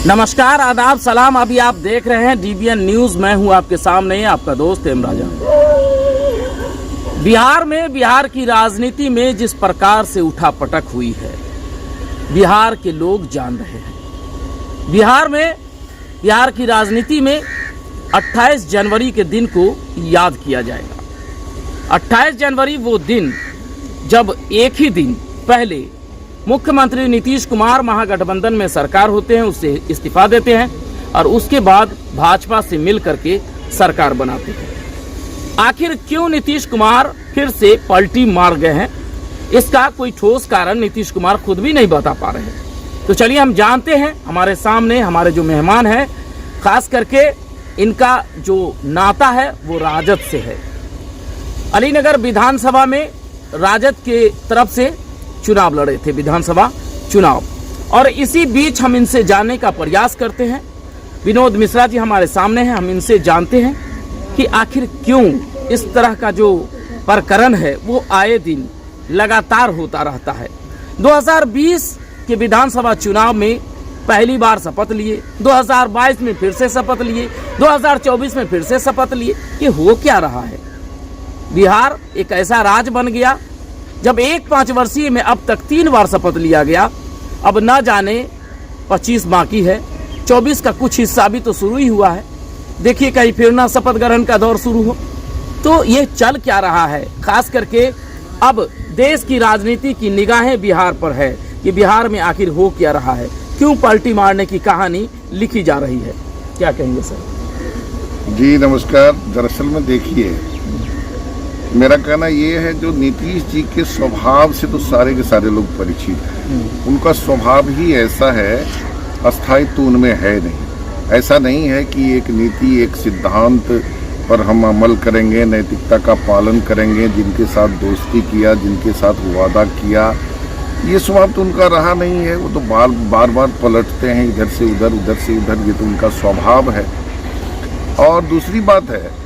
नमस्कार, आदाब, सलाम। अभी आप देख रहे हैं DBN न्यूज। मैं हूं आपके सामने आपका दोस्त एम राजा। बिहार में बिहार की राजनीति में जिस प्रकार से उठापटक हुई है, बिहार के लोग जान रहे हैं। बिहार में बिहार की राजनीति में 28 जनवरी के दिन को याद किया जाएगा। 28 जनवरी वो दिन जब एक ही दिन पहले मुख्यमंत्री नीतीश कुमार महागठबंधन में सरकार होते हैं, उससे इस्तीफा देते हैं और उसके बाद भाजपा से मिल करके सरकार बनाते हैं। आखिर क्यों नीतीश कुमार फिर से पलटी मार गए हैं, इसका कोई ठोस कारण नीतीश कुमार खुद भी नहीं बता पा रहे हैं। तो चलिए हम जानते हैं। हमारे सामने हमारे जो मेहमान हैं, खास करके इनका जो नाता है वो राजद से है। अलीनगर विधानसभा में राजद के तरफ से चुनाव लड़े थे, विधानसभा चुनाव, और इसी बीच हम इनसे जानने का प्रयास करते हैं। विनोद मिश्रा जी हमारे सामने हैं, हम इनसे जानते हैं कि आखिर क्यों इस तरह का जो प्रकरण है वो आए दिन लगातार होता रहता है। 2020 के विधानसभा चुनाव में पहली बार शपथ लिए, 2022 में फिर से शपथ लिए, 2024 में फिर से शपथ लिए। ये हो क्या रहा है? बिहार एक ऐसा राज्य बन गया जब एक 5 वर्षीय में अब तक 3 बार शपथ लिया गया। अब न जाने 25 बाकी है, 24 का कुछ हिस्सा भी तो शुरू ही हुआ है। देखिए कहीं फिर ना शपथ ग्रहण का दौर शुरू हो। तो ये चल क्या रहा है? खास करके अब देश की राजनीति की निगाहें बिहार पर है कि बिहार में आखिर हो क्या रहा है, क्यों पलटी मारने की कहानी लिखी जा रही है। क्या कहेंगे सर? जी नमस्कार। दरअसल में देखिए, मेरा कहना ये है, जो नीतीश जी के स्वभाव से तो सारे के सारे लोग परिचित हैं। उनका स्वभाव ही ऐसा है, अस्थायित्व तो उनमें है नहीं। ऐसा नहीं है कि एक नीति, एक सिद्धांत पर हम अमल करेंगे, नैतिकता का पालन करेंगे, जिनके साथ दोस्ती किया, जिनके साथ वादा किया, ये स्वभाव तो उनका रहा नहीं है। वो तो बार बार पलटते हैं, इधर से उधर, उधर से उधर। ये तो उनका स्वभाव है। और दूसरी बात है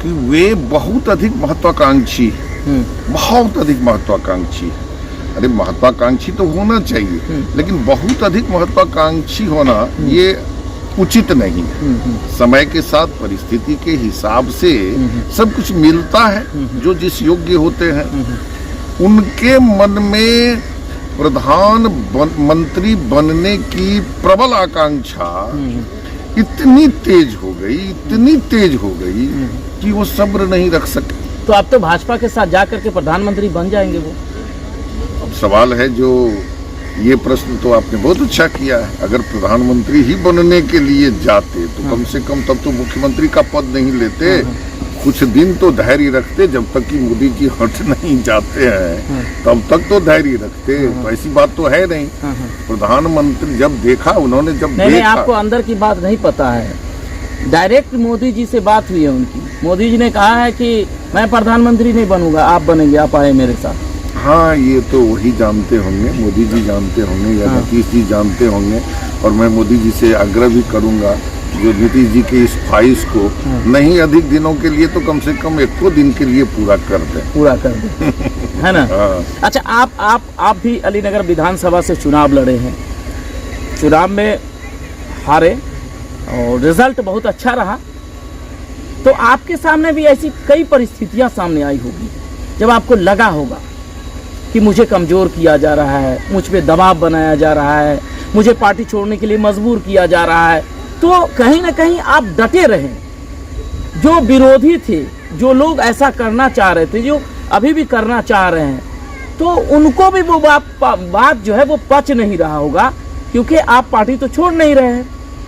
कि वे बहुत अधिक महत्वाकांक्षी है, बहुत अधिक महत्वाकांक्षी है। अरे महत्वाकांक्षी तो होना चाहिए, लेकिन बहुत अधिक महत्वाकांक्षी होना ये उचित नहीं है। समय के साथ परिस्थिति के हिसाब से सब कुछ मिलता है। जो जिस योग्य होते हैं, उनके मन में प्रधानमंत्री बनने की प्रबल आकांक्षा इतनी तेज हो गई कि वो सब्र नहीं रख सके। तो आप तो भाजपा के साथ जाकर के प्रधानमंत्री बन जाएंगे वो। अब सवाल है, जो ये प्रश्न तो आपने बहुत अच्छा किया है। अगर प्रधानमंत्री ही बनने के लिए जाते तो कम से कम तब तो मुख्यमंत्री का पद नहीं लेते। कुछ दिन तो धैर्य रखते, जब तक कि मोदी जी हट नहीं जाते हैं तब तक तो धैर्य रखते। तो ऐसी बात तो है नहीं। प्रधानमंत्री जब देखा, उन्होंने जब देखा, आपको अंदर की बात नहीं पता है। डायरेक्ट मोदी जी से बात हुई है उनकी। मोदी जी ने कहा है कि मैं प्रधानमंत्री नहीं बनूंगा, आप बनेंगे, आप आए मेरे साथ। हाँ, ये तो वही जानते होंगे, मोदी जी जानते होंगे या नीतीश जी जानते होंगे। और मैं मोदी जी से आग्रह भी करूंगा, जो नीतीश जी के इस ख्वाहिश को नहीं अधिक दिनों के लिए तो कम से कम 1 दिन के लिए पूरा कर दें है ना? अच्छा, आप भी अलीनगर विधानसभा से चुनाव लड़े हैं। चुनाव में हारे और रिजल्ट बहुत अच्छा रहा। तो आपके सामने भी ऐसी कई परिस्थितियां सामने आई होगी जब आपको लगा होगा कि मुझे कमजोर किया जा रहा है, मुझ पे दबाव बनाया जा रहा है, मुझे पार्टी छोड़ने के लिए मजबूर किया जा रहा है। तो कहीं ना कहीं आप डटे रहे। जो विरोधी थे, जो लोग ऐसा करना चाह रहे थे, जो अभी भी करना चाह रहे हैं, तो उनको भी वो बात जो है वो पच नहीं रहा होगा, क्योंकि आप पार्टी तो छोड़ नहीं रहे हैं।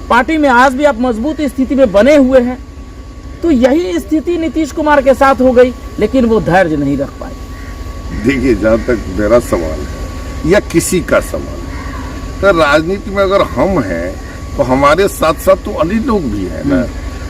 पार्टी में आज भी आप मजबूत स्थिति में बने हुए हैं। तो यही स्थिति नीतीश कुमार के साथ हो गई, लेकिन वो धैर्य नहीं रख पाए। देखिए, जहाँ तक मेरा सवाल है या किसी का सवाल है, तो राजनीति में अगर हम हैं तो हमारे साथ साथ तो अन्य लोग भी हैं ना।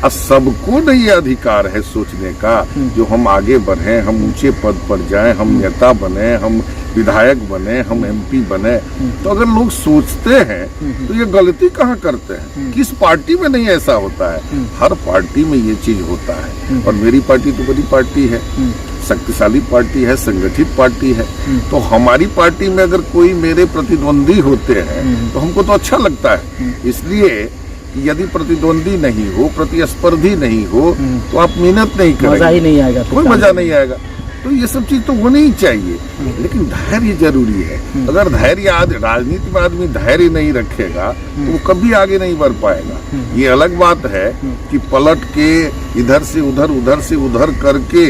और सबको नहीं अधिकार है सोचने का जो हम आगे बढ़े, हम ऊंचे पद पर जाएं, हम नेता बने, हम विधायक बने, हम MP बने। तो अगर लोग सोचते हैं तो ये गलती कहाँ करते हैं? किस पार्टी में नहीं ऐसा होता है? हर पार्टी में ये चीज होता है। और मेरी पार्टी तो बड़ी पार्टी है, शक्तिशाली पार्टी है, संगठित पार्टी है। तो हमारी पार्टी में अगर कोई मेरे प्रतिद्वंदी होते हैं तो हमको तो अच्छा लगता है। इसलिए कि यदि प्रतिद्वंदी नहीं हो, प्रतिस्पर्धी नहीं हो, तो आप मेहनत नहीं करेंगे, मजा ही नहीं आएगा, कोई मजा नहीं आएगा। तो ये सब चीज तो होनी ही चाहिए, लेकिन धैर्य जरूरी है। अगर राजनीति में आदमी धैर्य नहीं रखेगा तो वो कभी आगे नहीं बढ़ पाएगा। ये अलग बात है कि पलट के इधर से उधर करके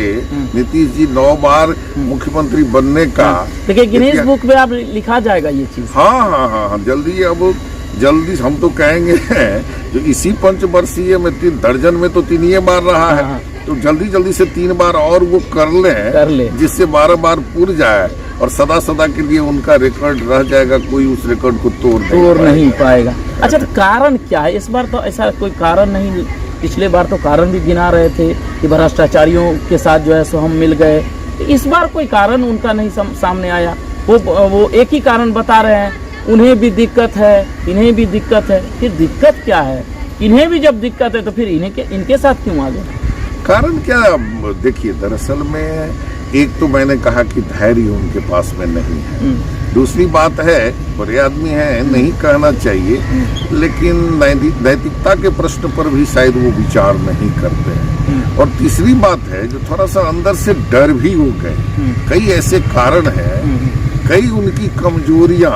नीतीश जी 9 बार मुख्यमंत्री बनने का, देखिए गिनीज बुक में आप लिखा जाएगा ये चीज। हाँ, जल्दी हम तो कहेंगे जो इसी पंचवर्षीय में 3 दर्जन में तो 3 बार रहा है, तो जल्दी से 3 बार और वो कर ले जिससे 12 बार पूर जाए और सदा के लिए उनका रिकॉर्ड रह जाएगा, कोई उस रिकॉर्ड को तोड़ नहीं पाएगा। अच्छा, तो कारण क्या है इस बार? तो ऐसा कोई कारण नहीं, पिछले बार तो कारण भी गिना रहे थे कि भ्रष्टाचारियों के साथ जो है सो हम मिल गए। तो इस बार कोई कारण उनका नहीं सामने आया। वो एक ही कारण बता रहे हैं, उन्हें भी दिक्कत है, इन्हें भी दिक्कत है। फिर दिक्कत क्या है? इन्हें भी जब दिक्कत है तो फिर इनके साथ क्यों आ गए? कारण क्या? देखिए, दरअसल में एक तो मैंने कहा कि धैर्य उनके पास में नहीं है। दूसरी बात है, बड़े आदमी हैं, नहीं कहना चाहिए, लेकिन नैतिकता के प्रश्न पर भी शायद वो विचार नहीं करते हैं। और तीसरी बात है जो थोड़ा सा अंदर से डर भी हो गए। कई ऐसे कारण हैं, कई उनकी कमजोरियां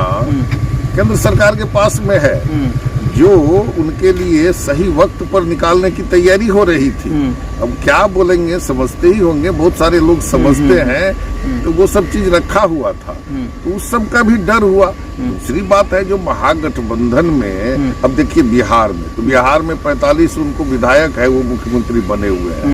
केंद्र सरकार के पास में है जो उनके लिए सही वक्त पर निकालने की तैयारी हो रही थी। अब क्या बोलेंगे, समझते ही होंगे, बहुत सारे लोग समझते हैं, तो वो सब चीज रखा हुआ था, तो उस सब का भी डर हुआ। दूसरी बात है जो महागठबंधन में, अब देखिए बिहार में 45 उनको विधायक है, वो मुख्यमंत्री बने हुए हैं।